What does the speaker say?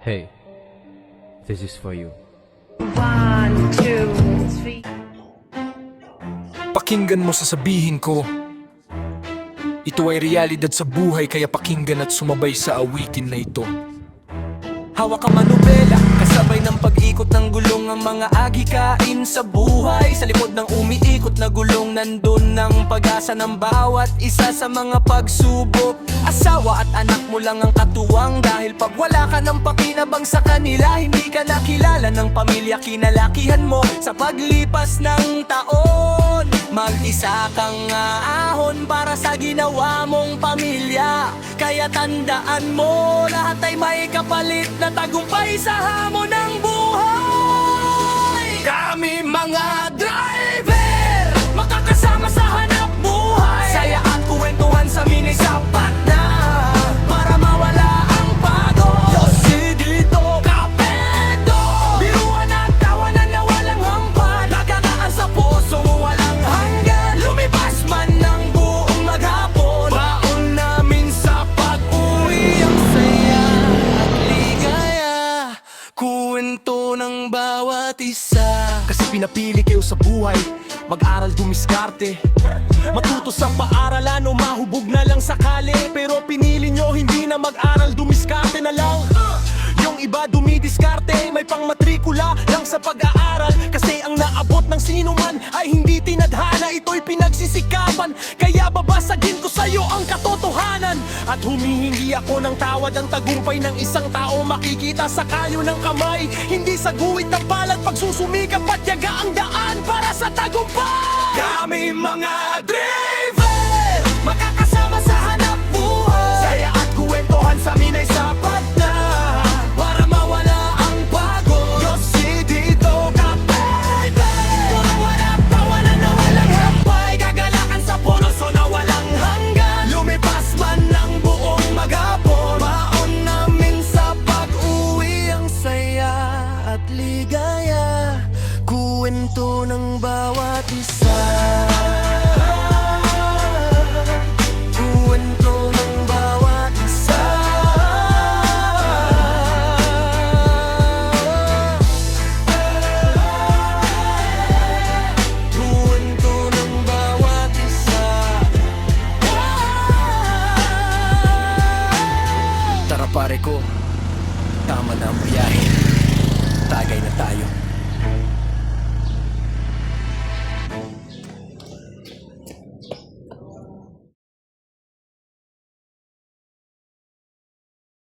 Hey, this is for you. 1, 2, 3. Pakinggan mo sasabihin ko. Ito ay realidad sa buhay, kaya pakinggan at sumabay sa awitin na ito. Hawak ang manubela, kasabay ng pag-ikot ng gulong ang mga agikain sa buhay. Sa likod ng umiikot na gulong, nandun ang pag-asa ng bawat isa sa mga pagsubok. Asawa at anak mo lang ang katuwang, dahil pag wala ka ng pakinabang sa kanila, hindi ka nakilala ng pamilya kinalakihan mo. Sa paglipas ng taon, mag-isa kang aahon para sa ginawa mong pamilya. Kaya tandaan mo, lahat ay may kapalit na tagumpay sa hamon ng buhay. Kami mga driver, makakasama sa hanap buhay. Saya at kwentuhan sa amin ay sapat na para mawala ang pagod. Yosi dito, kapedo, biruan at tawanan na walang hampan. Nagagaan sa pusong walang hanggan. Lumibas man ng buong maghapon, baon namin sa pag-uwi ang saya at ligaya. Kuwento ng bawat isa. Kasi pinapili kayo sa buhay, mag-aral dumiskarte, matuto sa paaralan o mahubog na lang sakali. Pero pinili nyo hindi na mag-aral, dumiskarte na lang. Yung iba dumidiskarte, may pangmatrikula lang sa pag-aaral. Kasi ang naabot ng sinuman ay hindi tinadhana, ito'y pinagsisikapan. Kaya babasagin ko sa'yo ang katotohanan. At humihingi ako ng tawad, ang tagumpay ng isang tao makikita sa kayo ng kamay, hindi sa guhit ng palad. Pagsusumikap at yaga ang daan para sa tagumpay. Kami mga driver, makakasama sa hanap buhay. Saya at kuwentuhan sa amin ay sapat na para mawala ang pagod. Yosi dito, kapete, turuan at tawanan na walang hapay. Gagalakan sa poloso na walang hanggan. Lumipas man ng buong maghapon, baon namin sa pag-uwi ang saya at ligaya. Kuwento ng bawat isa. Kuwento ng bawat isa. Kuwento ng bawat isa. Tara pare ko, tama na ang biyahe. Tagay na tayo.